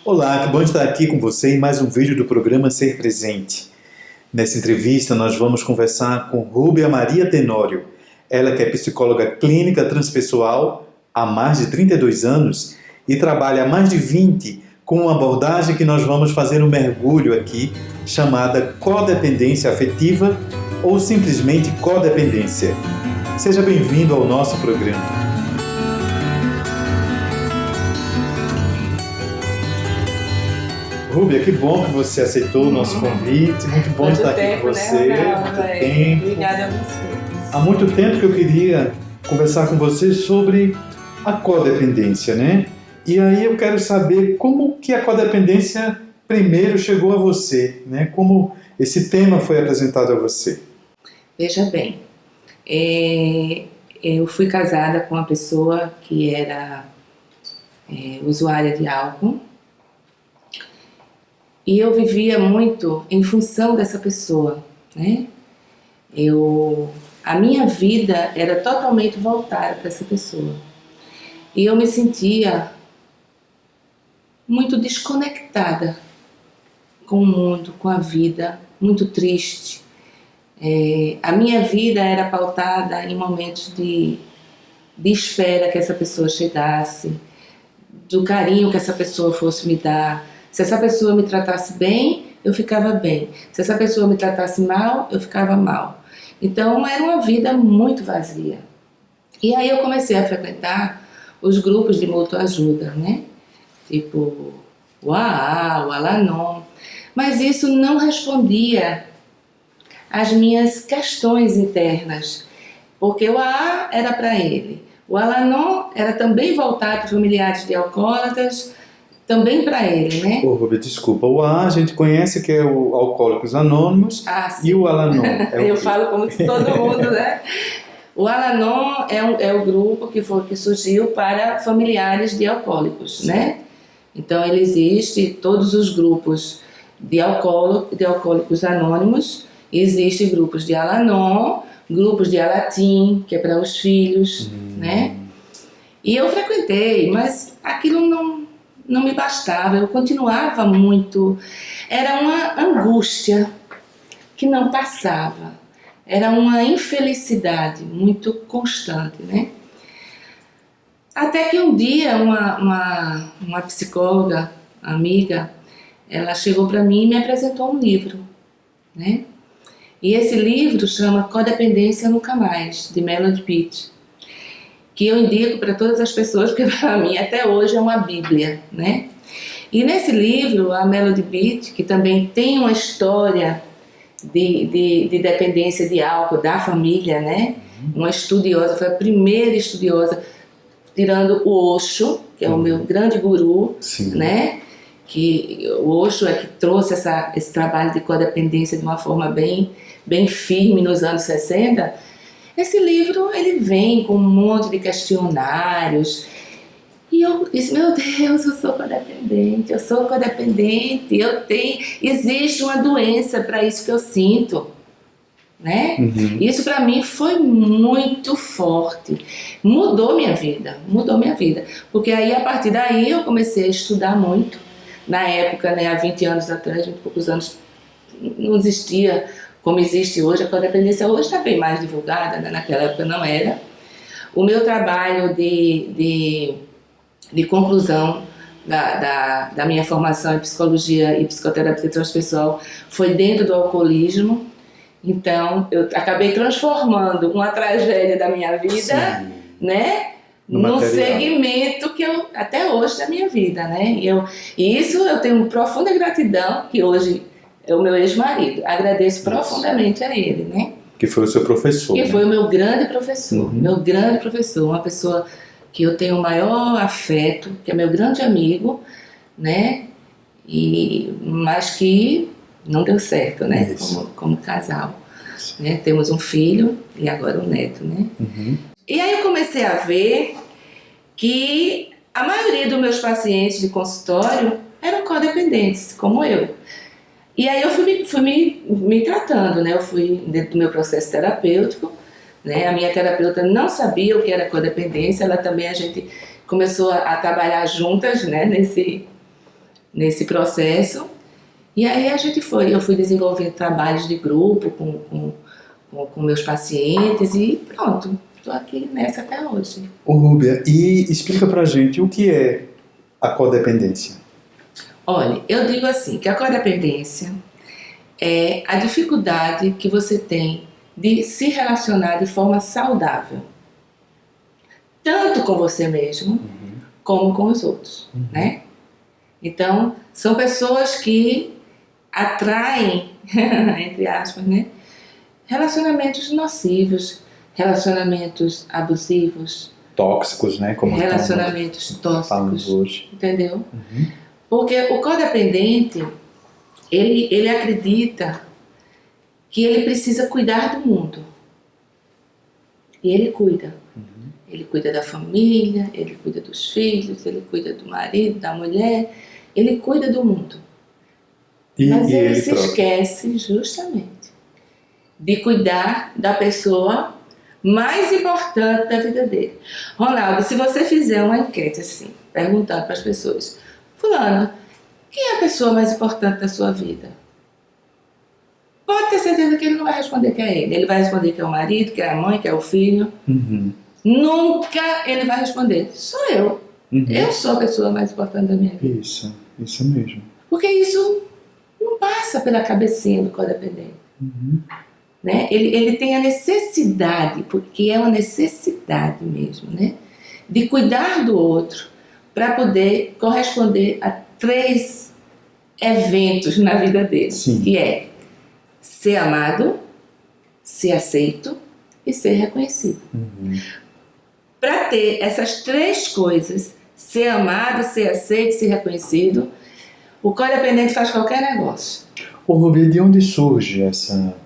Olá, que bom estar aqui com você em mais um vídeo do programa Ser Presente. Nessa entrevista nós vamos conversar com Rúbia Maria Tenório. Ela que é psicóloga clínica transpessoal há mais de 32 anos e trabalha há mais de 20 com uma abordagem que nós vamos fazer um mergulho aqui, chamada codependência afetiva ou simplesmente codependência. Seja bem-vindo ao nosso programa. Rúbia, que bom que você aceitou o nosso convite. Muito bom estar aqui com você. Muito tempo. Obrigada a você. Há muito tempo que eu queria conversar com você sobre a codependência, né? E aí eu quero saber como que a codependência primeiro chegou a você, né? Como esse tema foi apresentado a você. Veja bem, eu fui casada com uma pessoa que era usuária de álcool. E eu vivia muito em função dessa pessoa, né? A minha vida era totalmente voltada para essa pessoa. E eu me sentia muito desconectada com o mundo, com a vida, muito triste. A minha vida era pautada em momentos de espera que essa pessoa chegasse, do carinho que essa pessoa fosse me dar. Se essa pessoa me tratasse bem, eu ficava bem. Se essa pessoa me tratasse mal, eu ficava mal. Então era uma vida muito vazia. E aí eu comecei a frequentar os grupos de mútua ajuda, né? Tipo o AA, o Al-Anon. Mas isso não respondia às minhas questões internas. Porque o AA era para ele. O Al-Anon era também voltado para familiares de alcoólatras, também para ele, né? Ô, Rúbia, desculpa. O AA a gente conhece que é o Alcoólicos Anônimos e o Al-Anon. Eu falo como se todo mundo, né? O Al-Anon é o grupo que surgiu para familiares de alcoólicos, né? Então ele existe, todos os grupos de alcoólicos anônimos, existem grupos de Al-Anon, grupos de Alatim, que é para os filhos, né? E eu frequentei, mas aquilo não me bastava, eu continuava muito, era uma angústia que não passava, era uma infelicidade muito constante, né? Até que um dia uma psicóloga, amiga, ela chegou para mim e me apresentou um livro, né? E esse livro chama Codependência Nunca Mais, de Melody Beattie, que eu indico para todas as pessoas, porque para mim até hoje é uma bíblia, né? E nesse livro, a Melody Beattie, que também tem uma história de dependência de álcool da família, né? Uma estudiosa, foi a primeira estudiosa, tirando o Osho, que é o meu grande guru, né? Que o Osho é que trouxe esse trabalho de codependência de uma forma bem firme nos anos 60. Esse livro, ele vem com um monte de questionários. E eu disse, meu Deus, eu sou codependente, existe uma doença para isso que eu sinto, né? Isso para mim foi muito forte. Mudou minha vida. Porque aí, a partir daí, eu comecei a estudar muito. Na época, né, há 20 anos atrás, 20 e poucos anos, não existia como existe hoje. A codependência hoje está bem mais divulgada, né? Naquela época não era. O meu trabalho de conclusão da minha formação em psicologia e psicoterapia transpessoal foi dentro do alcoolismo. Então, eu acabei transformando uma tragédia da minha vida, né, num segmento que eu, até hoje, da minha vida, né? E isso eu tenho profunda gratidão, que hoje é o meu ex-marido. Agradeço profundamente a ele, né? Que foi o seu professor. Que foi o meu grande professor. Meu grande professor. Uma pessoa que eu tenho o maior afeto, que é meu grande amigo, né? Mas que não deu certo, né? Como casal. Né? Temos um filho e agora um neto, né? E aí eu comecei a ver que a maioria dos meus pacientes de consultório eram codependentes, como eu. E aí eu fui me tratando, né? Eu fui dentro do meu processo terapêutico, né? A minha terapeuta não sabia o que era codependência, ela também, a gente começou a trabalhar juntas, né? nesse processo. E aí eu fui desenvolvendo trabalhos de grupo com meus pacientes e pronto, estou aqui nessa até hoje. Ô Rúbia, e explica pra gente o que é a codependência. Olha, eu digo assim, que a codependência é a dificuldade que você tem de se relacionar de forma saudável, tanto com você mesmo, como com os outros, né? Então, são pessoas que atraem, entre aspas, né? Relacionamentos nocivos, relacionamentos abusivos, Tóxicos, né? Como relacionamentos tóxicos, hoje. entendeu? Porque o codependente, ele acredita que ele precisa cuidar do mundo. E ele cuida. Ele cuida da família, ele cuida dos filhos, ele cuida do marido, da mulher, ele cuida do mundo. Mas ele se esquece justamente de cuidar da pessoa mais importante da vida dele. Ronaldo, se você fizer uma enquete assim, perguntando para as pessoas, fulano, quem é a pessoa mais importante da sua vida? Pode ter certeza que ele não vai responder que é ele. Ele vai responder que é o marido, que é a mãe, que é o filho. Nunca ele vai responder, sou eu. Eu sou a pessoa mais importante da minha vida. Isso mesmo. Porque isso não passa pela cabecinha do codependente. Né? Ele tem a necessidade, porque é uma necessidade mesmo, né? De cuidar do outro para poder corresponder a 3 eventos na vida dele. Que é ser amado, ser aceito e ser reconhecido. Para ter essas 3 coisas, ser amado, ser aceito, ser reconhecido, o codependente faz qualquer negócio. Ô Rubia, de onde surge essa...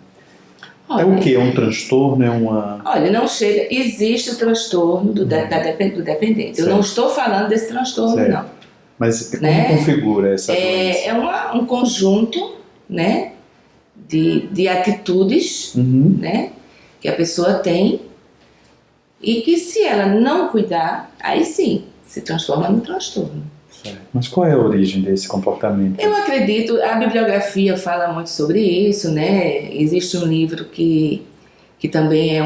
Olha, é o quê? É um transtorno? É uma... Olha, não chega... Existe o transtorno do dependente. Eu não estou falando desse transtorno, não. Mas como configura essa doença? É um conjunto, né, de atitudes, né, que a pessoa tem e que, se ela não cuidar, aí sim, se transforma num transtorno. Mas qual é a origem desse comportamento? Eu acredito, a bibliografia fala muito sobre isso, né? Existe um livro que também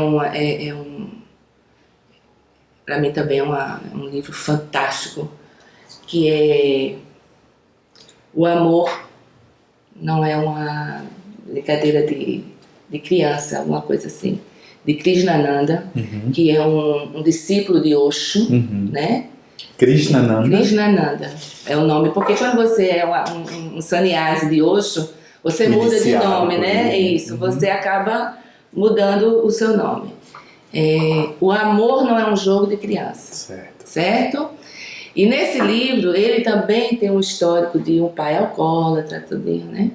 para mim também é um livro fantástico, que é O Amor Não É Uma Brincadeira de Criança, alguma coisa assim, de Krishnananda, que é um discípulo de Osho, né? Krishnananda é o nome, porque quando você é um sannyasi de Osho, você muda de nome, né? É isso, você acaba mudando o seu nome. O amor não é um jogo de criança, certo? E nesse livro, ele também tem um histórico de um pai alcoólatra, tudinho, né?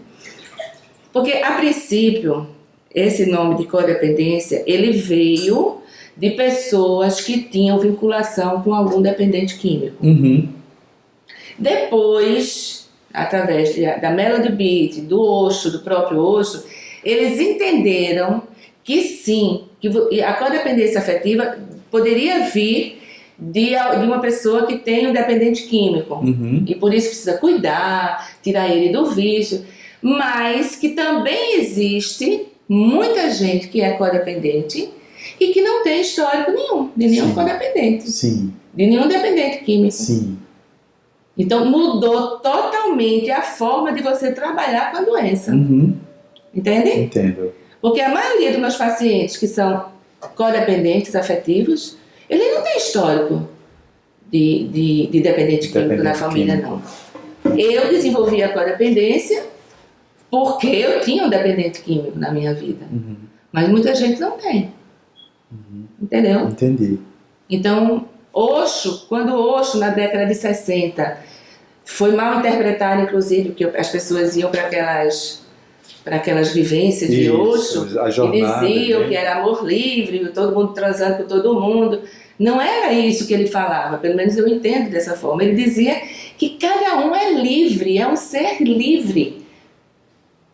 Porque, a princípio, esse nome de codependência, ele veio de pessoas que tinham vinculação com algum dependente químico. Depois, através da Melody Beattie, do Osho, do próprio Osho, eles entenderam que sim, que a codependência afetiva poderia vir de uma pessoa que tem um dependente químico. E por isso precisa cuidar, tirar ele do vício, mas que também existe muita gente que é codependente e que não tem histórico nenhum, de nenhum codependente. De nenhum dependente químico. Então mudou totalmente a forma de você trabalhar com a doença. Entende? Entendo. Porque a maioria dos meus pacientes que são codependentes afetivos, ele não tem histórico de dependente químico na família, não. Eu desenvolvi a codependência porque eu tinha um dependente químico na minha vida. Mas muita gente não tem. Entendeu? Entendi. Então, Osho, quando Osho, na década de 60, foi mal interpretado, inclusive, porque as pessoas iam para aquelas vivências de Osho e diziam que era amor livre, todo mundo transando com todo mundo. Não era isso que ele falava, pelo menos eu entendo dessa forma. Ele dizia que cada um é livre, é um ser livre.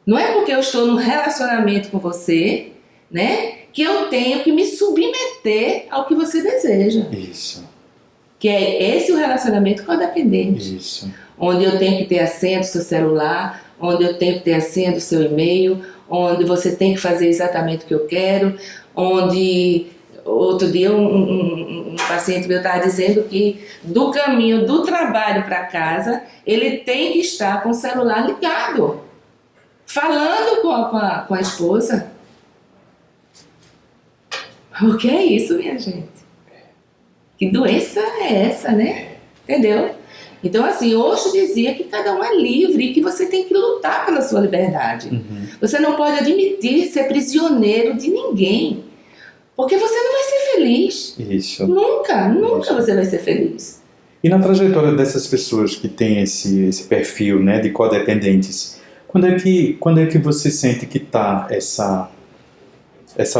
Não é porque eu estou num relacionamento com você, né, que eu tenho que me submeter ao que você deseja. Isso. Que é esse o relacionamento codependente. Isso. onde eu tenho que ter a senha do seu celular, onde eu tenho que ter a senha do seu e-mail, onde você tem que fazer exatamente o que eu quero, onde outro dia um paciente meu estava dizendo que do caminho do trabalho para casa ele tem que estar com o celular ligado, falando com a esposa. O que é isso, minha gente? Que doença é essa, né? Entendeu? Então, assim, Osho dizia que cada um é livre e que você tem que lutar pela sua liberdade. Você não pode admitir ser prisioneiro de ninguém, porque você não vai ser feliz. Isso. Nunca você vai ser feliz. E na trajetória dessas pessoas que têm esse perfil, né, de codependentes, quando é que você sente que está essa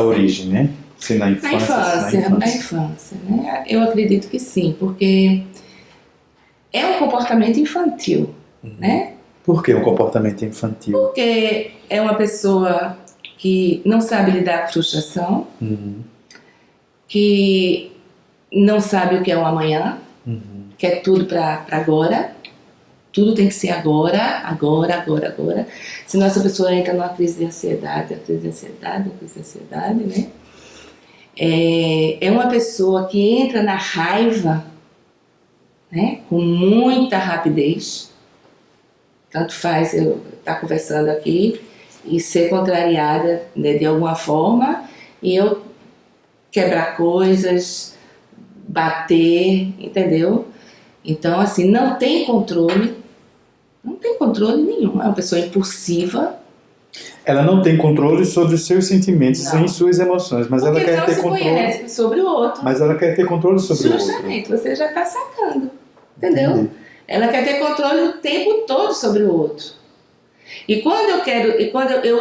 origem, né? Se na infância. Na infância, né? Eu acredito que sim, porque é um comportamento infantil, né? Por que um comportamento infantil? Porque é uma pessoa que não sabe lidar com frustração, que não sabe o que é o amanhã, quer tudo para agora, tudo tem que ser agora. Senão essa pessoa entra numa crise de ansiedade, né? É uma pessoa que entra na raiva, né, com muita rapidez. Tanto faz eu estar conversando aqui e ser contrariada, né, de alguma forma, e eu quebrar coisas, bater, entendeu? Então, assim, não tem controle nenhum. É uma pessoa impulsiva. Ela não tem controle sobre os seus sentimentos e suas emoções, mas porque ela quer ter controle. Conhece sobre o outro. Mas ela quer ter controle sobre o outro. Justamente, você já está sacando, entendeu? Ela quer ter controle o tempo todo sobre o outro. E quando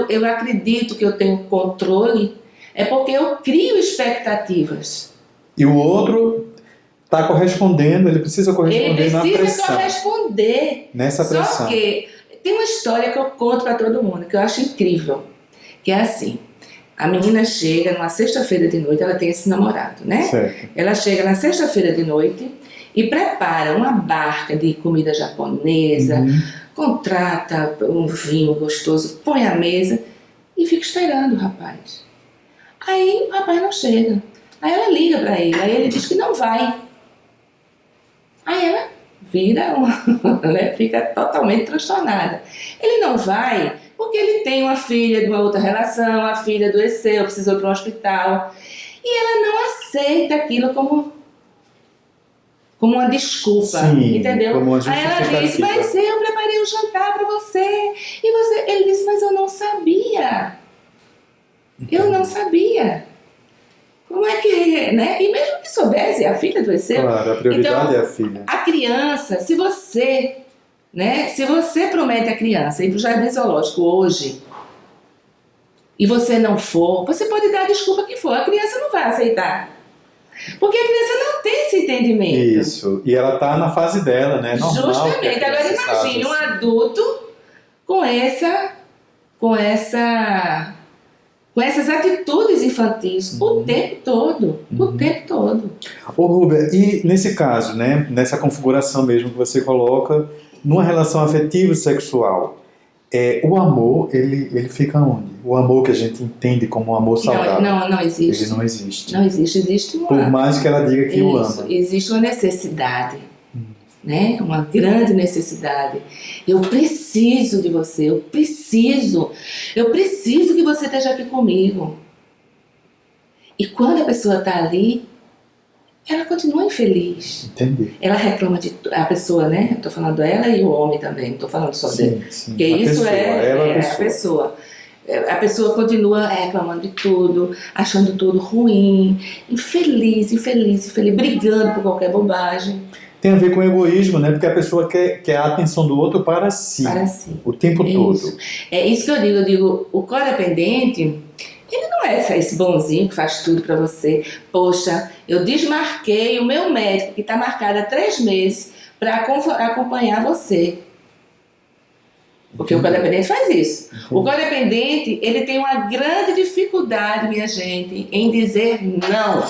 eu acredito que eu tenho controle, é porque eu crio expectativas. E o outro está correspondendo, ele precisa corresponder na pressão. Ele precisa corresponder. Nessa pressão. Só que tem uma história que eu conto para todo mundo, que eu acho incrível. Que é assim, a menina chega numa sexta-feira de noite, ela tem esse namorado, né? Certo. Ela chega na sexta-feira de noite e prepara uma barca de comida japonesa, contrata um vinho gostoso, põe à mesa e fica esperando o rapaz. Aí o rapaz não chega. Aí ela liga para ele, aí ele diz que não vai. Aí ela vira, né, fica totalmente transtornada. Ele não vai porque ele tem uma filha de uma outra relação, a filha adoeceu, precisou ir para um hospital. E ela não aceita aquilo como uma desculpa, entendeu? Como uma aí ela disse, mas eu preparei um jantar para você. Ele disse, mas eu não sabia. Eu não sabia. Como é que, né? E mesmo que soubesse, a filha adoeceu. Claro, a prioridade então, é a filha. A criança, se você promete a criança ir para o jardim zoológico hoje e você não for, você pode dar a desculpa que for, a criança não vai aceitar. Porque a criança não tem esse entendimento. Isso, e ela está na fase dela, né? Normal. Justamente, agora imagine um adulto com essas atitudes infantis o tempo todo. Ô Rúbia, e nesse caso, né, nessa configuração mesmo que você coloca, numa relação afetiva sexual, o amor, ele fica onde? O amor que a gente entende como um amor saudável. Não existe. Ele não existe. Não existe, existe uma... Por mais que ela diga que o ama. Existe uma necessidade, né? Uma grande necessidade. Eu preciso de você, eu preciso que você esteja aqui comigo. E quando a pessoa está ali, ela continua infeliz. Entendi. Ela reclama a pessoa, né? Estou falando dela e o homem também, não estou falando só dele. Porque isso a pessoa. A pessoa continua reclamando de tudo, achando tudo ruim, infeliz, brigando por qualquer bobagem. Tem a ver com egoísmo, né? Porque a pessoa quer a atenção do outro para si. O tempo todo. É isso que eu digo, o codependente, ele não é esse bonzinho que faz tudo para você. Poxa, eu desmarquei o meu médico, que está marcado há 3 meses, para acompanhar você. Porque o codependente faz isso. O codependente, ele tem uma grande dificuldade, minha gente, em dizer não.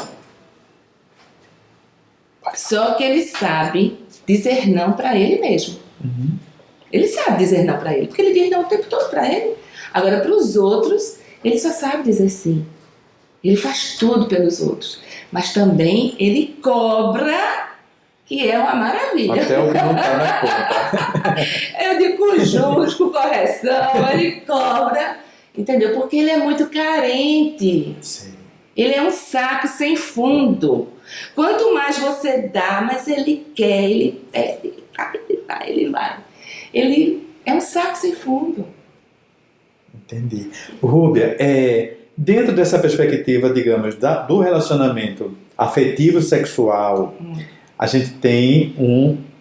Só que ele sabe dizer não para ele mesmo. Uhum. Ele sabe dizer não para ele, porque ele diz não o tempo todo para ele. Agora, para os outros, ele só sabe dizer sim. Ele faz tudo pelos outros. Mas também ele cobra, que é uma maravilha. Até o que não está na conta. Eu digo com juros, com correção, ele cobra, entendeu? Porque ele é muito carente. Sim. Ele é um saco sem fundo. Quanto mais você dá, mais ele quer, ele pede, ele vai. Ele é um saco sem fundo. Entendi. Rúbia, dentro dessa perspectiva, digamos, do relacionamento afetivo sexual, a gente tem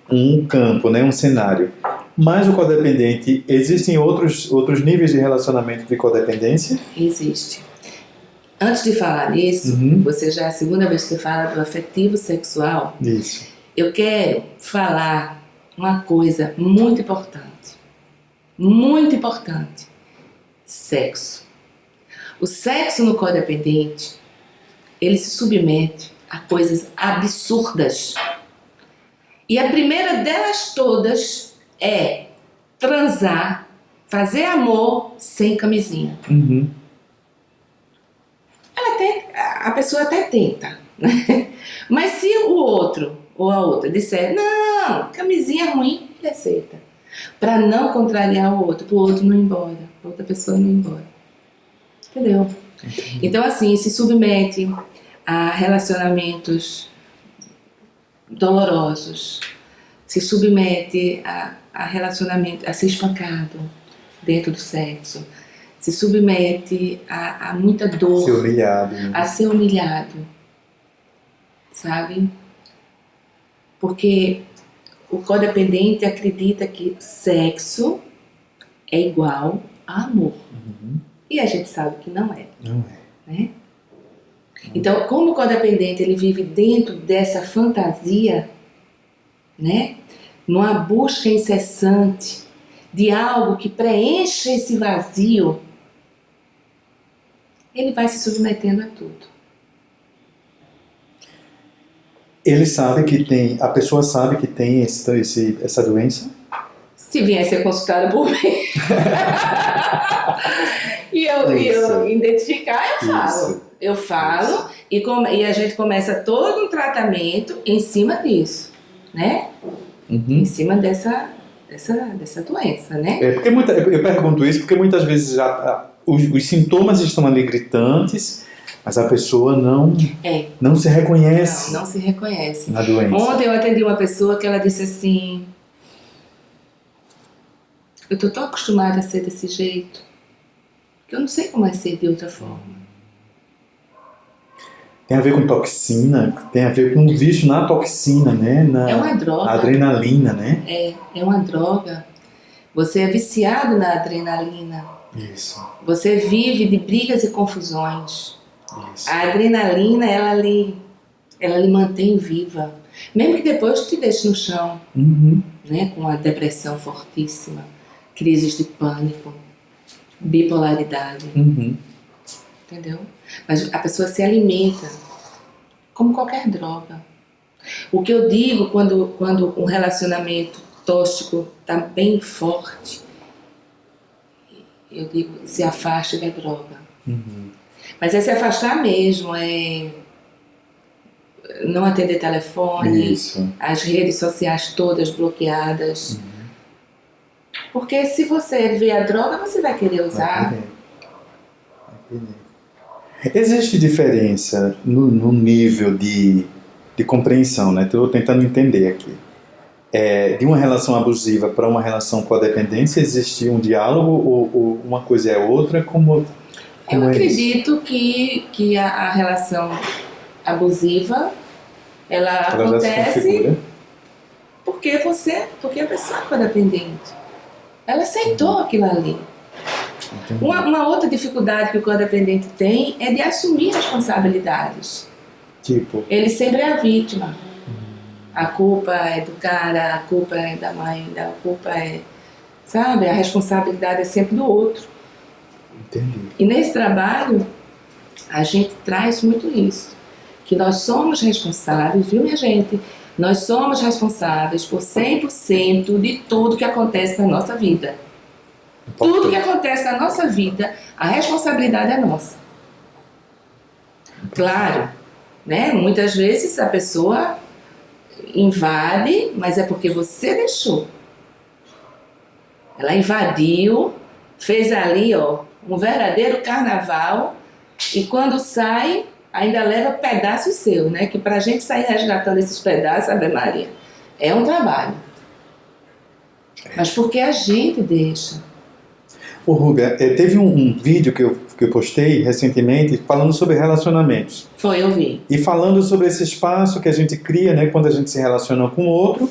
um campo, né, um cenário. Mas o codependente, existem outros níveis de relacionamento de codependência? Existe. Antes de falar nisso, você já é a segunda vez que fala do afetivo sexual. Isso. Eu quero falar uma coisa muito importante. Muito importante. Sexo. O sexo no codependente, ele se submete a coisas absurdas. E a primeira delas todas é transar, fazer amor sem camisinha. Uhum. A pessoa até tenta, né? Mas se o outro ou a outra disser, não, camisinha é ruim, ele aceita. Para não contrariar o outro, para o outro não ir embora, para outra pessoa não ir embora. Entendeu? Então, assim, se submete a relacionamentos dolorosos, se submete a relacionamento, a ser espancado dentro do sexo, se submete a muita dor, Ser humilhado. Né? a ser humilhado, sabe? Porque o codependente acredita que sexo é igual a amor. Uhum. E a gente sabe que não é. Não é. Né? Então, como o codependente ele vive dentro dessa fantasia, né? Numa busca incessante de algo que preencha esse vazio, ele vai se submetendo a tudo. Ele sabe que tem, a pessoa sabe que tem essa doença? Se vier ser consultado por mim e eu identificar, eu falo. Isso. Eu falo e a gente começa todo um tratamento em cima disso, né? Uhum. Em cima dessa doença, né? Porque eu pergunto isso porque muitas vezes os sintomas estão ali gritantes, mas a pessoa não se reconhece Não se reconhece. na doença. Ontem eu atendi uma pessoa que ela disse assim, eu tô tão acostumada a ser desse jeito que eu não sei como é ser de outra forma. Tem a ver com toxina, tem a ver com um vício na toxina, né? É uma droga. Na adrenalina, né? É uma droga. Você é viciado na adrenalina. Isso. Você vive de brigas e confusões. Isso. A adrenalina, ela lhe mantém viva. Mesmo que depois te deixe no chão, Uhum. né? Com a depressão fortíssima, crises de pânico, bipolaridade. Uhum. Entendeu? Mas a pessoa se alimenta como qualquer droga. O que eu digo quando um relacionamento tóxico está bem forte, eu digo, se afaste da droga. Uhum. Mas é se afastar mesmo, é não atender telefone, Isso. as redes sociais todas bloqueadas. Porque se você vê a droga, você vai querer usar. Vai querer. Existe diferença no nível de compreensão, né? Estou tentando entender aqui. De uma relação abusiva para uma relação com a dependência, existe um diálogo ou uma coisa é outra? Como Eu é acredito que a relação abusiva ela já se acontece configura? porque a pessoa é codependente. Ela aceitou aquilo ali. Entendi. Uma outra dificuldade que o codependente tem é de assumir responsabilidades. Tipo, Ele sempre é a vítima. A culpa é do cara, a culpa é da mãe, a culpa é... Sabe? A responsabilidade é sempre do outro. entendi. E nesse trabalho, a gente traz muito isso. Que nós somos responsáveis, viu, minha gente, Nós somos responsáveis por 100% de tudo que acontece na nossa vida. Tudo que acontece na nossa vida, a responsabilidade é nossa. Claro, né? Muitas vezes a pessoa invade, mas é porque você deixou. Ela invadiu, fez ali, ó, um verdadeiro carnaval, e quando sai, ainda leva pedaços seus, né? Que pra gente sair resgatando esses pedaços, Ave Maria, é um trabalho. Mas porque a gente deixa. Ô Rúbia, teve um vídeo que eu postei recentemente falando sobre relacionamentos. Foi, eu vi. E falando sobre esse espaço que a gente cria, né, quando a gente se relaciona com o outro,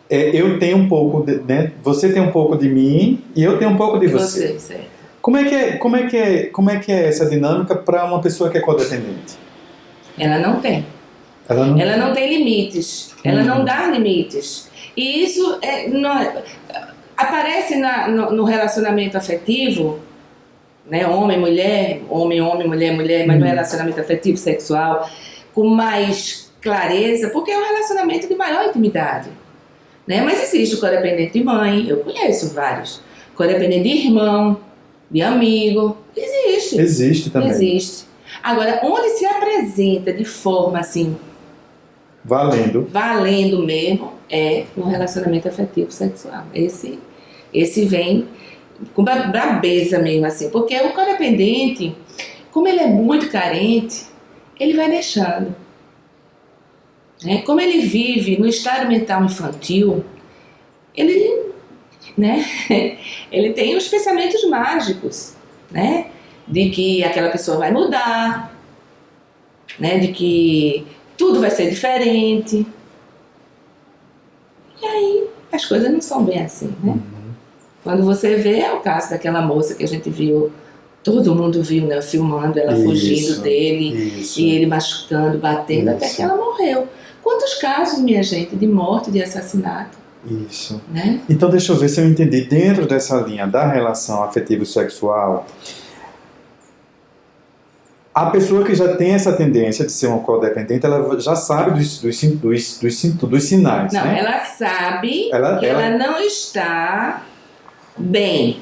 eu tenho um pouco, né, você tem um pouco de mim e eu tenho um pouco de você. Certo. Como é que é essa dinâmica para uma pessoa que é codependente? Ela não tem. Ela não tem limites. Ela não dá limites. E isso aparece no relacionamento afetivo, né? Homem, mulher, mulher, mas no relacionamento afetivo, sexual, com mais clareza, porque é um relacionamento de maior intimidade. Né? Mas existe o codependente de mãe, eu conheço vários. Codependente de irmão, de amigo, existe. Existe também. Existe. Agora, onde se apresenta de forma assim, valendo mesmo, é no relacionamento afetivo sexual. Esse vem com brabeza mesmo, assim, porque o codependente, como ele é muito carente, ele vai deixando. Né? Como ele vive no estado mental infantil, ele, né, ele tem os pensamentos mágicos, né, de que aquela pessoa vai mudar, né, de que tudo vai ser diferente. E aí as coisas não são bem assim, né? Quando você vê, é o caso daquela moça que a gente viu, todo mundo viu, né, filmando ela fugindo dele, e ele machucando, batendo, até que ela morreu. Quantos casos, minha gente, de morte, de assassinato? Isso. Né? Então deixa eu ver se eu entendi. Dentro dessa linha da relação afetivo-sexual, a pessoa que já tem essa tendência de ser uma codependente, ela já sabe dos sinais, não, né? Ela sabe que ela não está bem.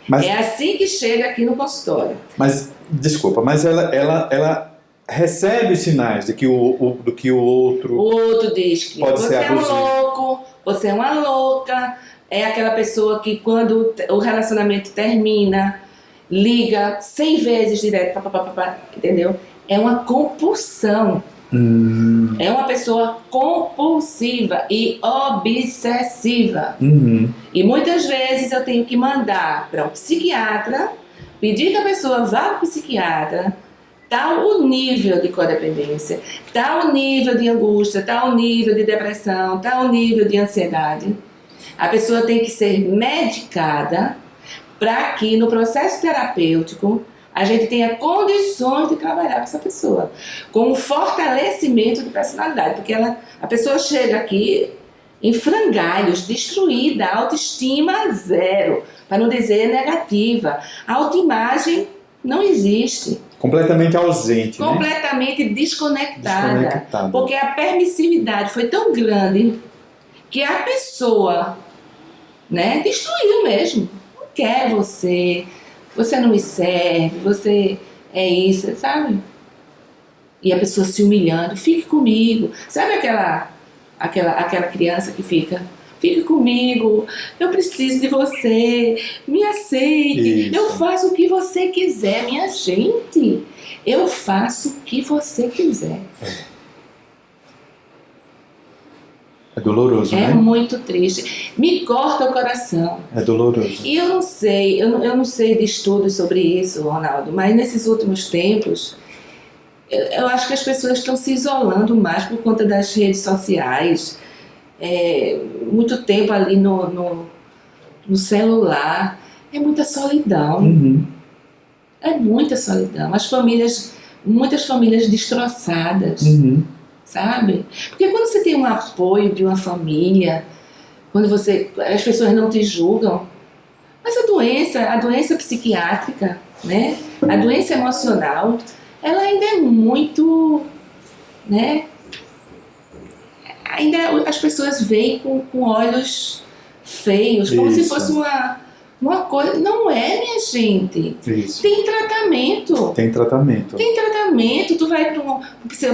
Mas, é assim que chega aqui no consultório. Mas, desculpa, mas ela recebe os sinais de que o outro... O outro diz que pode você ser é um abusivo. louco, você é uma louca, é aquela pessoa que quando o relacionamento termina, liga 100 vezes direto, entendeu? É uma compulsão. É uma pessoa compulsiva e obsessiva. E muitas vezes eu tenho que mandar para um psiquiatra, pedir que a pessoa vá para o psiquiatra, tal o nível de codependência, tal o nível de angústia, tal o nível de depressão, tal o nível de ansiedade. A pessoa tem que ser medicada para que no processo terapêutico a gente tenha condições de trabalhar com essa pessoa, com um fortalecimento de personalidade, porque a pessoa chega aqui em frangalhos, destruída, autoestima zero, para não dizer negativa, a autoimagem não existe. Completamente ausente, completamente desconectada, porque a permissividade foi tão grande que a pessoa, né, destruiu mesmo. Não quer você não me serve, você é isso, sabe? E a pessoa se humilhando, fique comigo. Sabe aquela criança que fica comigo, eu preciso de você, me aceite, isso. Eu faço o que você quiser, minha gente, eu faço o que você quiser. É doloroso, né? É muito triste, me corta o coração. É doloroso. E eu não sei de estudos sobre isso, Ronaldo, mas nesses últimos tempos, eu acho que as pessoas estão se isolando mais por conta das redes sociais, muito tempo ali no celular, é muita solidão. É muita solidão. Muitas famílias destroçadas, sabe? Porque quando você tem um apoio de uma família, quando as pessoas não te julgam, mas a doença psiquiátrica, né? A doença emocional, ela ainda é muito, né? ainda as pessoas veem com olhos feios, como se Isso. fosse uma coisa. Não é, minha gente. Isso. Tem tratamento. Tem tratamento. Tem tratamento. Tu vai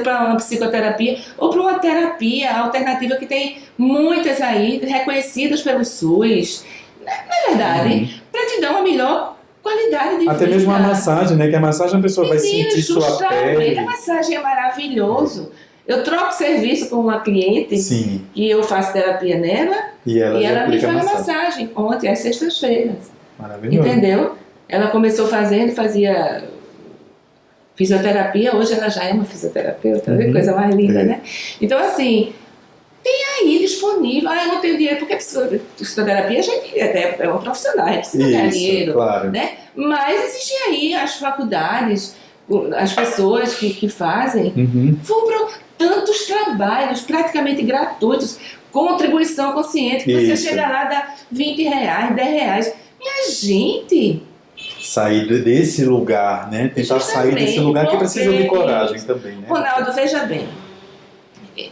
para uma psicoterapia ou para uma terapia alternativa que tem muitas aí, reconhecidas pelo SUS. Não é verdade? Para te dar uma melhor qualidade de vida. Até mesmo a massagem, né? Que a massagem a pessoa vai sentir sua justamente, pele. a massagem é maravilhoso. Eu troco serviço com uma cliente Sim. e eu faço terapia nela E ela, e ela me aplica faz a massagem ontem, às sextas-feiras. Maravilhoso. Entendeu? Ela começou fazia fisioterapia, hoje ela já é uma fisioterapeuta, coisa mais linda, né? Então, assim, tem aí disponível. Eu não tenho dinheiro, porque psicoterapia a gente é um profissional, é precisa ganhar dinheiro. Claro. Né? Mas existem aí as faculdades, as pessoas que fazem, vão para tantos trabalhos praticamente gratuitos, contribuição consciente, que você chega lá, dá R$20, R$10. Minha gente! Sair desse lugar, né? Tentar sair desse lugar que precisa de coragem também, né? Ronaldo, veja bem.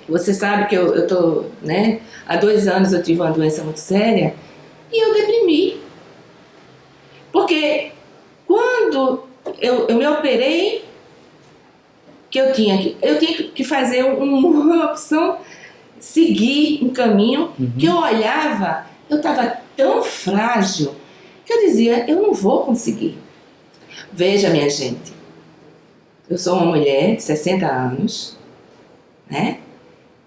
Você sabe que eu tô, né? Há 2 anos eu tive uma doença muito séria e eu deprimi. Porque quando eu me operei, que eu tinha que fazer uma opção, seguir um caminho que eu olhava, eu estava tão frágil que eu dizia, eu não vou conseguir. Veja, minha gente, eu sou uma mulher de 60 anos, né?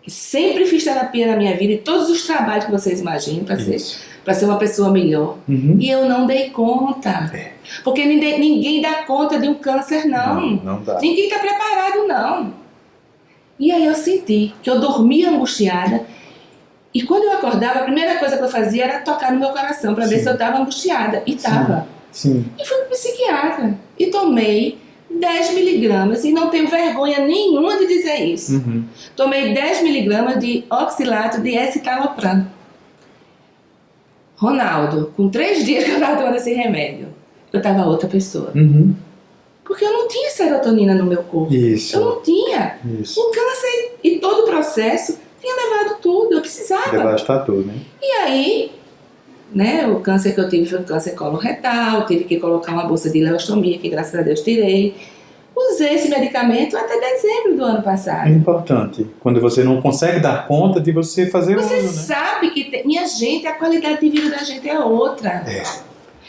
Que sempre fiz terapia na minha vida e todos os trabalhos que vocês imaginam para ser uma pessoa melhor. E eu não dei conta. Porque ninguém dá conta de um câncer, não. Não dá. Ninguém está preparado, não. E aí eu senti que eu dormia angustiada. E quando eu acordava, a primeira coisa que eu fazia era tocar no meu coração para ver se eu estava angustiada. E estava. Sim. E fui para o psiquiatra. E tomei 10 miligramas. E não tenho vergonha nenhuma de dizer isso. Tomei 10 miligramas de oxilato de escitalopram. Ronaldo, com 3 dias que eu estava tomando esse remédio, eu estava outra pessoa. Porque eu não tinha serotonina no meu corpo. Isso. Eu não tinha. Isso. O câncer e todo o processo tinha levado tudo. Eu precisava. Devastador, né? E aí, né, o câncer que eu tive foi um câncer coloretal, tive que colocar uma bolsa de ileostomia, que graças a Deus tirei. Usei esse medicamento até dezembro do ano passado. É importante. Quando você não consegue dar conta de você fazer Você uso, né? sabe que, minha gente, a qualidade de vida da gente é outra.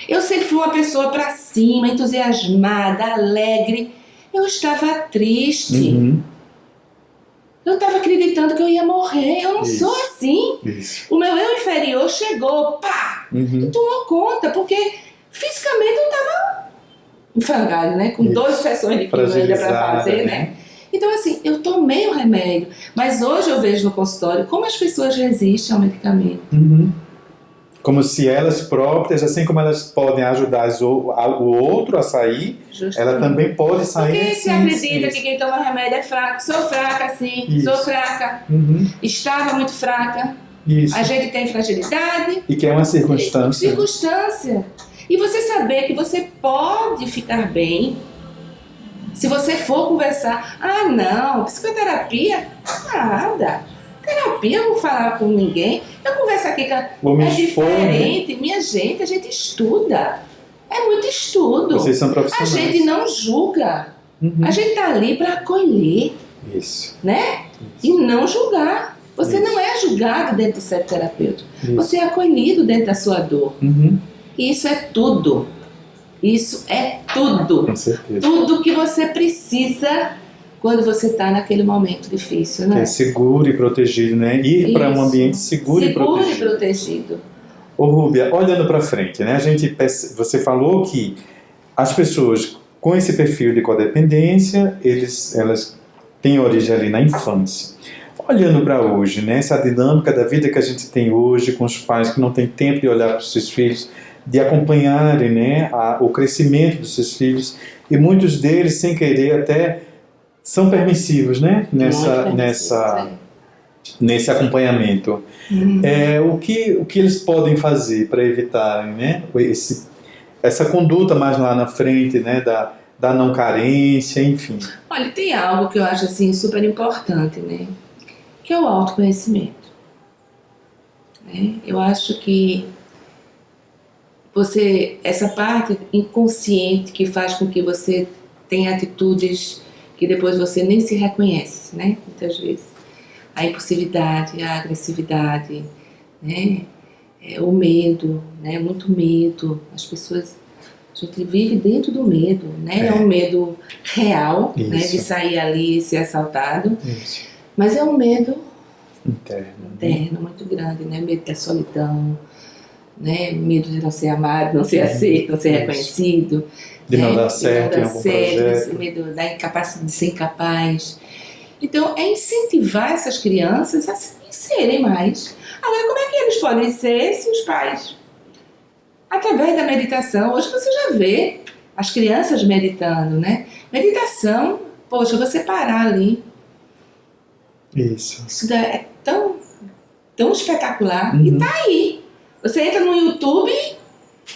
Eu sempre fui uma pessoa pra cima, entusiasmada, alegre. Eu estava triste. Eu estava acreditando que eu ia morrer. Eu não sou assim. O meu eu inferior chegou, pá! E tomou conta, porque fisicamente eu estava em frangalho, né? Com 12 sessões de quimio ainda para fazer, né? Então, assim, eu tomei o remédio. Mas hoje eu vejo no consultório como as pessoas resistem ao medicamento. Como se elas próprias, assim como elas podem ajudar o outro a sair, ela também pode sair. Porque se acredita que quem toma remédio é fraco. Sou fraca, sim. Sou fraca. Estava muito fraca. A gente tem fragilidade. E que é uma circunstância. E você saber que você pode ficar bem se você for conversar. Ah, não, psicoterapia? Nada. Terapia, eu não vou falar com ninguém. Eu converso aqui com... É diferente. Minha gente, a gente estuda. É muito estudo. Vocês são profissionais. A gente não julga. A gente tá ali para acolher. Isso. Né? E não julgar. Você não é julgado dentro do centro terapêutico. Você é acolhido dentro da sua dor. Isso é tudo. Isso é tudo. Com certeza. Tudo que você precisa quando você está naquele momento difícil, né? É seguro e protegido, né? Ir para um ambiente seguro e protegido. Ô Rúbia, olhando para frente, né? Você falou que as pessoas com esse perfil de codependência, elas têm origem ali na infância. Olhando para hoje, né? Essa dinâmica da vida que a gente tem hoje, com os pais que não têm tempo de olhar para os seus filhos, de acompanharem, né, o crescimento dos seus filhos, e muitos deles, sem querer, até são permissivos, né, nesse acompanhamento. O que eles podem fazer para evitarem, né, essa conduta mais lá na frente, né, da não carência, enfim? Olha, tem algo que eu acho assim super importante, né, que é o autoconhecimento. Né? Eu acho que essa parte inconsciente que faz com que você tenha atitudes que depois você nem se reconhece, né? Muitas vezes. A impulsividade, a agressividade, né? O medo, né? Muito medo. As pessoas... A gente vive dentro do medo, né? É um medo real, né? De sair ali e ser assaltado. Isso. Mas é um medo interno, muito grande, né? Medo da solidão, né? Medo de não ser amado, não ser aceito, não ser reconhecido. De não dar certo em algum projeto. Medo da incapacidade de ser incapaz. Então, é incentivar essas crianças a serem mais. Agora, como é que eles podem ser se os pais... Através da meditação. Hoje você já vê as crianças meditando, né? Meditação, poxa, você parar ali. Isso é tão espetacular. E tá aí. Você entra no YouTube,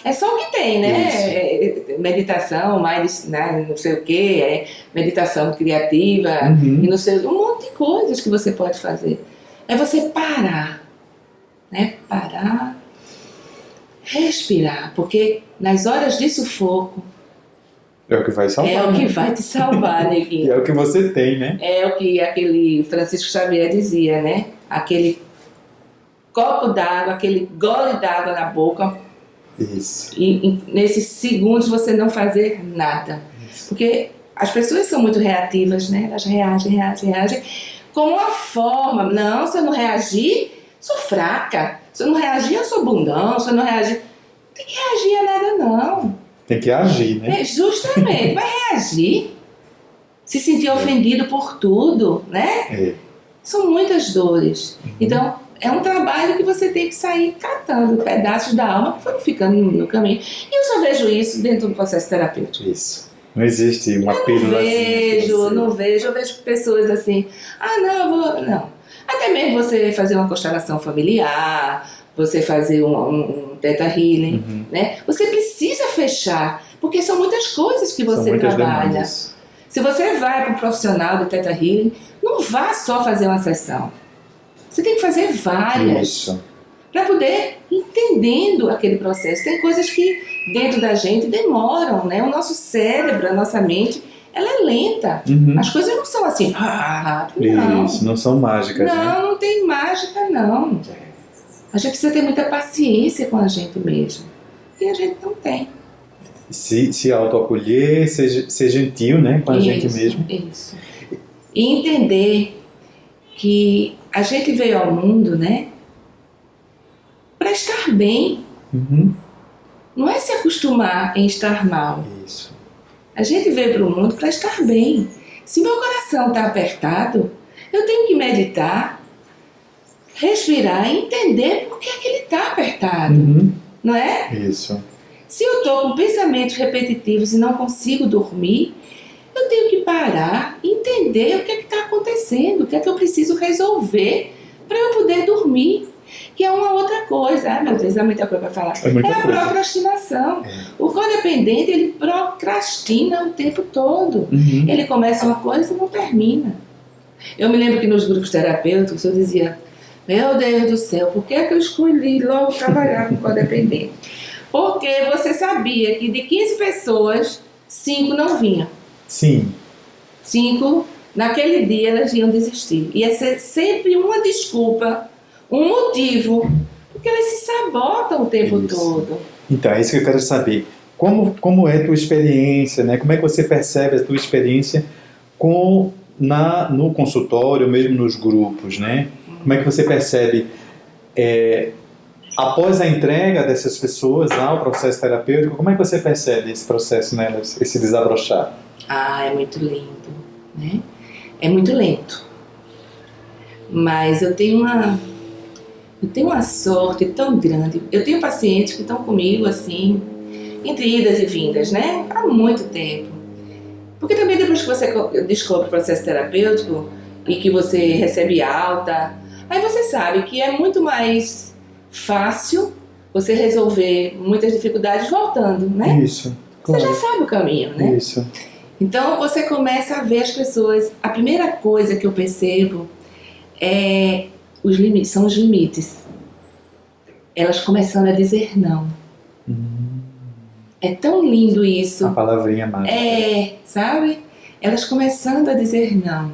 é só o que tem, né? Meditação, né? Não sei o que, meditação criativa, e não sei, um monte de coisas que você pode fazer. É você parar, né? Parar, respirar, porque nas horas de sufoco é o que vai salvar. É o que vai te salvar, neguinho. E é o que você tem, né? É o que aquele Francisco Xavier dizia, né? Aquele copo d'água, aquele gole d'água na boca. Isso. E nesses segundos você não fazer nada. Isso. Porque as pessoas são muito reativas, né? Elas reagem. Como uma forma, não, se eu não reagir, sou fraca. Se eu não reagir, eu sou bundão. Se eu não reagir, não tem que reagir a nada, não. Tem que agir, né? Justamente, vai reagir. Se sentir ofendido por tudo, né? São muitas dores. Então, é um trabalho que você tem que sair catando pedaços da alma que foram ficando no caminho. E eu só vejo isso dentro do processo terapêutico. Isso. Não existe uma pílula assim. Não vejo. Eu vejo pessoas assim, não. Até mesmo você fazer uma constelação familiar, você fazer um Theta Healing, né? Você precisa fechar, porque são muitas coisas que você trabalha. Demandas. Se você vai para um profissional do Theta Healing, não vá só fazer uma sessão. Você tem que fazer várias. Para poder ir entendendo aquele processo. Tem coisas que dentro da gente demoram, né? O nosso cérebro, a nossa mente, ela é lenta. As coisas não são assim, rápido, não. Isso, não são mágicas, né? Não tem mágica, não. A gente precisa ter muita paciência com a gente mesmo. E a gente não tem. Se autoacolher, ser gentil, né? Com a gente mesmo. Isso. E entender que a gente veio ao mundo, né? Para estar bem. Não é se acostumar em estar mal. Isso. A gente veio para o mundo para estar bem. Se meu coração está apertado, eu tenho que meditar, respirar e entender por que é que ele está apertado. Não é? Isso. Se eu estou com pensamentos repetitivos e não consigo dormir, eu tenho que parar e entender o que é que está acontecendo, o que é que eu preciso resolver para eu poder dormir. Que é uma outra coisa. Meu Deus, é muita coisa para falar. É a procrastinação. O codependente, ele procrastina o tempo todo. Ele começa uma coisa e não termina. Eu me lembro que nos grupos terapêuticos eu dizia, meu Deus do céu, por que é que eu escolhi logo trabalhar com codependente? Porque você sabia que de 15 pessoas, 5 não vinham. Sim. 5, naquele dia elas iam desistir. Ia ser sempre uma desculpa, um motivo, porque elas se sabotam o tempo todo. Então, é isso que eu quero saber. Como é a tua experiência, né? Como é que você percebe a tua experiência no consultório, mesmo nos grupos, né? Como é que você percebe, após a entrega dessas pessoas ao processo terapêutico, como é que você percebe esse processo nelas, esse desabrochar? É muito lindo, né? É muito lento. Mas eu tenho uma sorte tão grande. Eu tenho pacientes que estão comigo, assim, entre idas e vindas, né? Há muito tempo. Porque também depois que você descobre o processo terapêutico e que você recebe alta, aí você sabe que é muito mais fácil você resolver muitas dificuldades voltando, né? Isso, claro. Você já sabe o caminho, né? Isso. Então você começa a ver as pessoas. A primeira coisa que eu percebo Os limites, são os limites. Elas começando a dizer não. É tão lindo isso. A palavrinha mágica. Sabe? Elas começando a dizer não.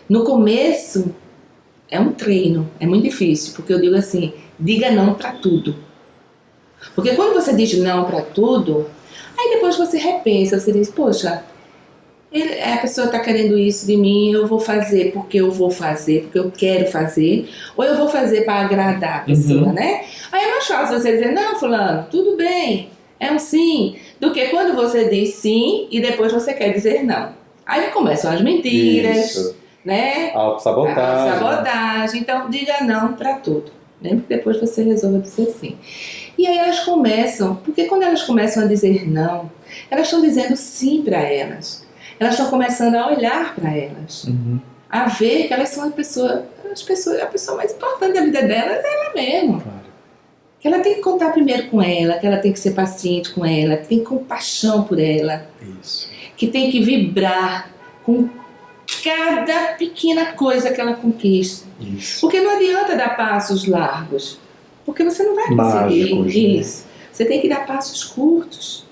No começo, é um treino, é muito difícil, porque eu digo assim, diga não para tudo. Porque quando você diz não para tudo, aí depois você repensa, você diz, poxa, a pessoa está querendo isso de mim, eu vou fazer porque eu vou fazer, porque eu quero fazer, ou eu vou fazer para agradar a pessoa, né? Aí é mais fácil você dizer, não, fulano, tudo bem, é um sim, do que quando você diz sim e depois você quer dizer não. Aí começam as mentiras, né? Autossabotagem. Sabotagem. Então, diga não para tudo. Mesmo que depois você resolva dizer sim. E aí elas começam, porque quando elas começam a dizer não, elas estão dizendo sim para elas. Elas estão começando a olhar para elas. A ver que elas são a pessoa mais importante da vida delas é ela mesma. Claro. Que ela tem que contar primeiro com ela, que ela tem que ser paciente com ela, que tem compaixão por ela. Isso. Que tem que vibrar com cada pequena coisa que ela conquista. Isso. Porque não adianta dar passos largos, porque você não vai conseguir Mágicos, isso. Você tem que dar passos curtos.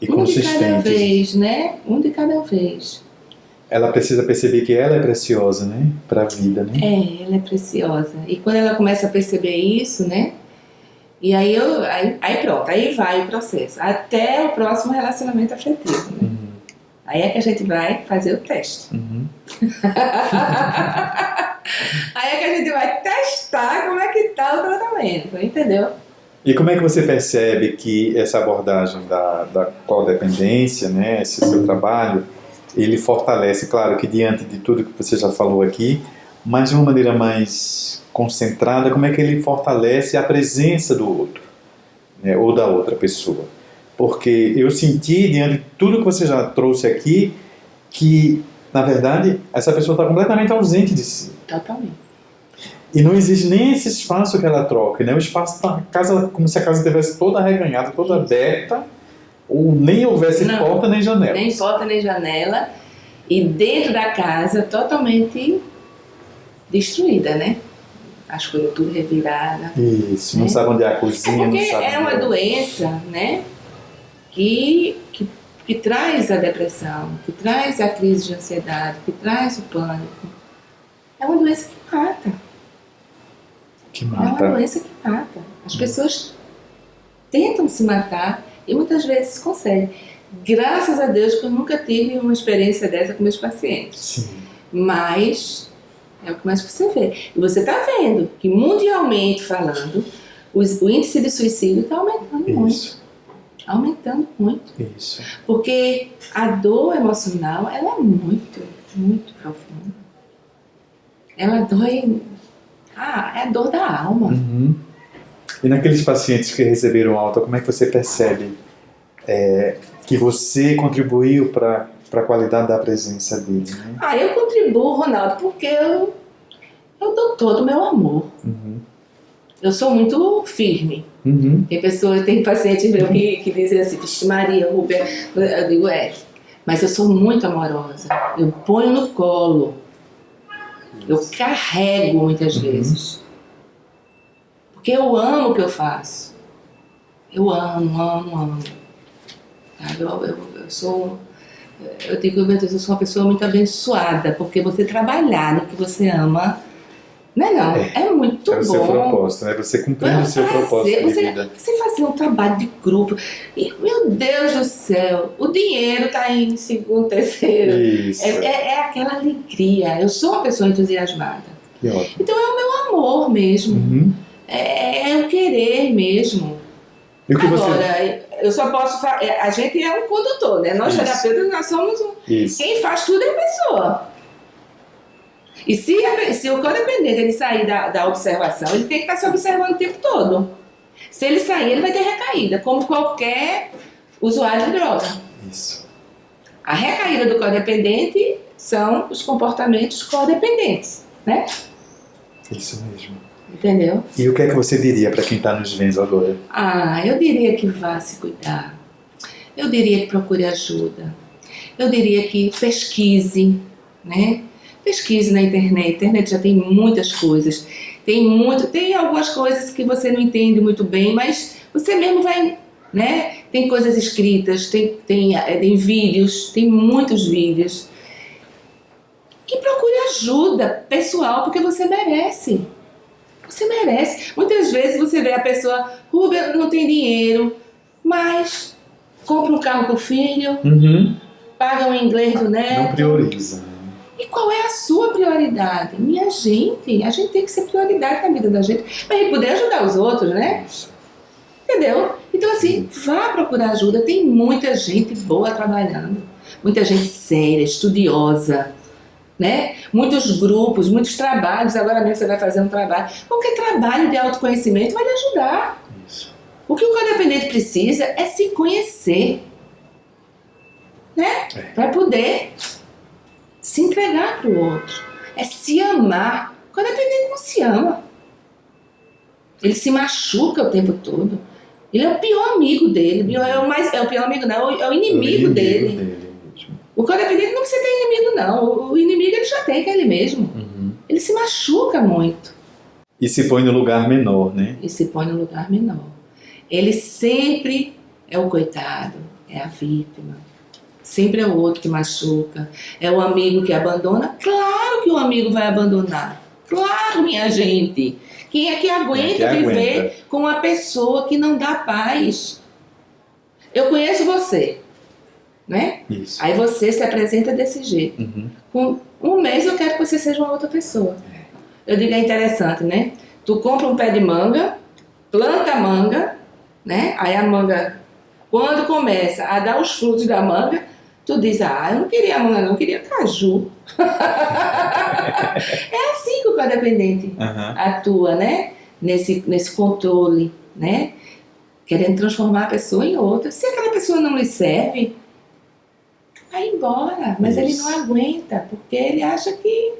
E Um de cada consistentes. vez, né? Um de cada vez. Ela precisa perceber que ela é preciosa, né? Para a vida, né? Ela é preciosa. E quando ela começa a perceber isso, né? E aí pronto, aí vai o processo. Até o próximo relacionamento afetivo, né? Aí é que a gente vai fazer o teste. Aí é que a gente vai testar como é que tá o tratamento, entendeu? E como é que você percebe que essa abordagem da codependência, né, esse seu trabalho, ele fortalece, claro que diante de tudo que você já falou aqui, mas de uma maneira mais concentrada, como é que ele fortalece a presença do outro, né, ou da outra pessoa? Porque eu senti, diante de tudo que você já trouxe aqui, que, na verdade, essa pessoa está completamente ausente de si. Totalmente. E não existe nem esse espaço que ela troca, né? O espaço está como se a casa estivesse toda arreganhada, toda aberta, ou nem houvesse porta nem janela. Nem porta nem janela. E dentro da casa, totalmente destruída, né? As coisas tudo reviradas. Isso, não sabe onde é a cozinha, porque não sabe. É uma doença, né? Que traz a depressão, que traz a crise de ansiedade, que traz o pânico. É uma doença que mata. Que É mata. uma doença que mata. As pessoas tentam se matar e muitas vezes conseguem. Graças a Deus que eu nunca tive uma experiência dessa com meus pacientes. Sim. Mas é o que mais você vê. E você está vendo que mundialmente falando, o índice de suicídio está aumentando muito. Isso. Aumentando muito. Isso. Porque a dor emocional, ela é muito, muito profunda. Ela dói... é a dor da alma. E naqueles pacientes que receberam alta, como é que você percebe que você contribuiu para a qualidade da presença dele? Né? Eu contribuo, Ronaldo, porque eu dou todo o meu amor. Eu sou muito firme. Tem pacientes meus que dizem assim, Vixe Maria, Rúbia, eu digo, mas eu sou muito amorosa. Eu ponho no colo. Eu carrego muitas vezes. Porque eu amo o que eu faço. Eu amo. Sabe? Eu digo, meu Deus, eu sou uma pessoa muito abençoada, porque você trabalhar no que você ama, é muito bom. É o seu propósito, né? Você cumprindo o seu propósito de vida. Você fazer um trabalho de grupo. E, meu Deus do céu, o dinheiro está em segundo, terceiro. Isso. É aquela alegria. Eu sou uma pessoa entusiasmada. Que ótimo. Então é o meu amor mesmo. É o querer mesmo. E o que Agora, eu só posso falar. A gente é um condutor, né? Nós terapeutas, nós somos quem faz tudo é a pessoa. E se o codependente ele sair da observação, ele tem que estar se observando o tempo todo. Se ele sair, ele vai ter recaída, como qualquer usuário de droga. Isso. A recaída do codependente são os comportamentos codependentes, né? Isso mesmo. Entendeu? E o que é que você diria para quem está nos vendo agora? Eu diria que vá se cuidar. Eu diria que procure ajuda. Eu diria que pesquise, né? pesquise na internet. A internet já tem muitas coisas. Tem algumas coisas que você não entende muito bem, mas você mesmo vai, né? Tem coisas escritas, tem vídeos, tem muitos vídeos. E procure ajuda pessoal, porque você merece. Você merece. Muitas vezes você vê a pessoa, Rúbia, não tem dinheiro, mas compra um carro pro filho, paga o inglês do neto. Não prioriza. E qual é a sua prioridade? Minha gente, a gente tem que ser prioridade na vida da gente, pra gente poder ajudar os outros, né? Entendeu? Então assim, vá procurar ajuda. Tem muita gente boa trabalhando. Muita gente séria, estudiosa, né? Muitos grupos, muitos trabalhos. Agora mesmo você vai fazer um trabalho. Qualquer trabalho de autoconhecimento vai lhe ajudar. Isso. O que o codependente precisa é se conhecer, né? Para poder se entregar para o outro. É se amar. O codependente não se ama. Ele se machuca o tempo todo. Ele é o pior amigo dele. É o pior amigo não, é o inimigo dele. O codependente não precisa ter inimigo não. O inimigo ele já tem, que é ele mesmo. Ele se machuca muito. E se põe no lugar menor, né? Ele sempre é o coitado, é a vítima. Sempre é o outro que machuca. É o amigo que abandona. Claro que o amigo vai abandonar. Claro, minha gente. Quem é que aguenta viver com uma pessoa que não dá paz? Eu conheço você, né? Isso. Aí você se apresenta desse jeito. Com um mês eu quero que você seja uma outra pessoa. Eu digo, é interessante, né? Tu compra um pé de manga, planta a manga, né? Aí a manga, quando começa a dar os frutos da manga, tu diz, eu não queria manga não, eu queria caju. É assim que o codependente atua, né? Nesse controle, né? Querendo transformar a pessoa em outra. Se aquela pessoa não lhe serve, vai embora. Mas ele não aguenta, porque ele acha que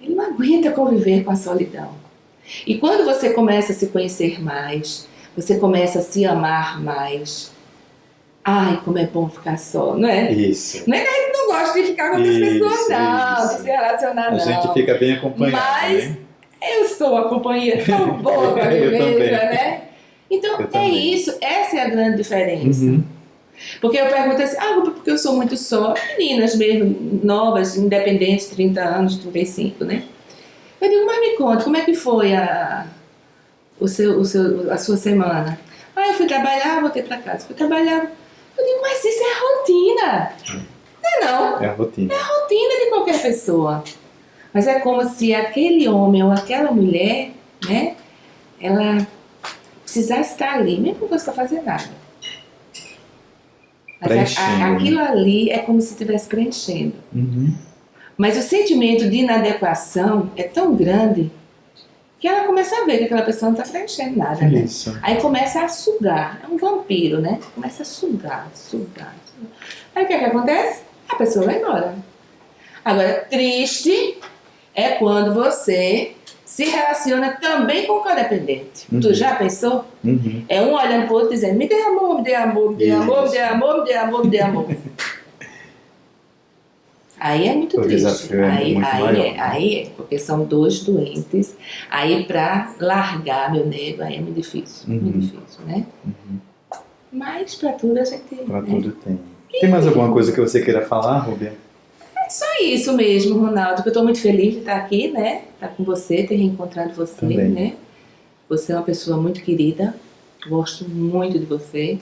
ele não aguenta conviver com a solidão. E quando você começa a se conhecer mais, você começa a se amar mais. Ai, como é bom ficar só, não é? Isso. Não é que a gente não gosta de ficar com outras pessoas, não, de se relacionar, não. A gente fica bem acompanhado, mas né? eu sou uma companhia tão boa pra mim mesma, né? Então, isso, essa é a grande diferença. Porque eu pergunto assim, porque eu sou muito só, meninas mesmo, novas, independentes, 30 anos, 35, né? Eu digo, mas me conta, como é que foi a sua semana? Eu fui trabalhar, voltei pra casa, fui trabalhar. Eu digo, mas isso é rotina. Não é não? É a rotina. É a rotina de qualquer pessoa. Mas é como se aquele homem ou aquela mulher, né, ela precisasse estar ali, mesmo que não fosse para fazer nada. Mas aquilo ali é como se estivesse preenchendo. Mas o sentimento de inadequação é tão grande que ela começa a ver que aquela pessoa não está preenchendo nada, né? Aí começa a sugar. É um vampiro, né? Começa a sugar. Aí o que acontece? A pessoa vai embora. Agora, triste é quando você se relaciona também com o codependente. Tu já pensou? É um olhando pro outro dizendo, me dê amor, me dê amor, me dê amor, me dê amor, me dê amor, me dê amor. Aí é muito triste. Aí é, porque são dois doentes. Aí pra largar, meu nego, aí é muito difícil. Muito difícil, né? Mas pra tudo a gente tem. Tudo tem. Tem mais alguma coisa que você queira falar, Rúbia? É só isso mesmo, Ronaldo, que eu tô muito feliz de estar aqui, né? Estar com você, ter reencontrado você, também, né? Você é uma pessoa muito querida. Gosto muito de você.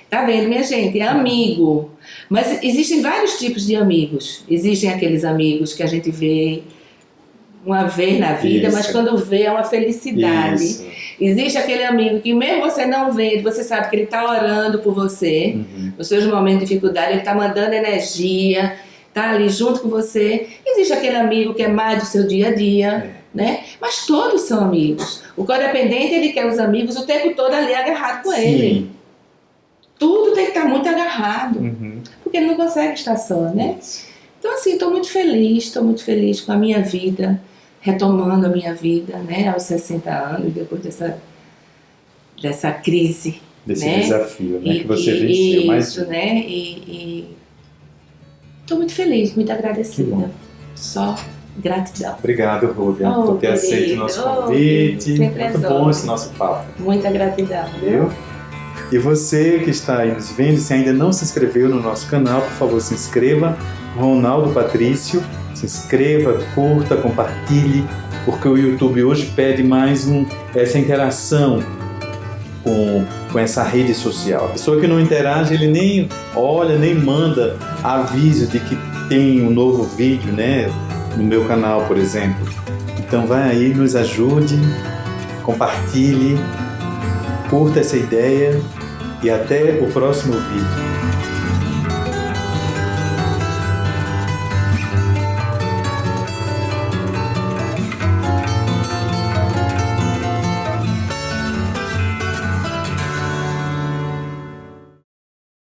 Tá vendo, minha gente? É amigo. Mas existem vários tipos de amigos. Existem aqueles amigos que a gente vê uma vez na vida, mas quando vê é uma felicidade. Existe aquele amigo que mesmo você não vendo, você sabe que ele tá orando por você. Nos seus momentos de dificuldade, ele tá mandando energia, tá ali junto com você. Existe aquele amigo que é mais do seu dia a dia. Né? Mas todos são amigos. O codependente, ele quer os amigos o tempo todo ali agarrado com ele. Tudo tem que estar muito agarrado, porque ele não consegue estar só, né? Então assim, estou muito feliz com a minha vida, retomando a minha vida, né? Aos 60 anos, depois dessa crise, desse né? desafio, né? Que você venceu mais. Né? E estou muito feliz, muito agradecida. Só gratidão. Obrigado, Rúbia, Oh, por ter querido. aceito o nosso Oh, convite. sempre Muito adoro. bom esse nosso papo. Muita gratidão, viu? Viu? E você que está aí nos vendo, se ainda não se inscreveu no nosso canal, por favor, se inscreva. Ronaldo Patrício, se inscreva, curta, compartilhe, porque o YouTube hoje pede mais essa interação com essa rede social. A pessoa que não interage, ele nem olha, nem manda aviso de que tem um novo vídeo, né, no meu canal, por exemplo. Então vai aí, nos ajude, compartilhe, curta essa ideia e até o próximo vídeo.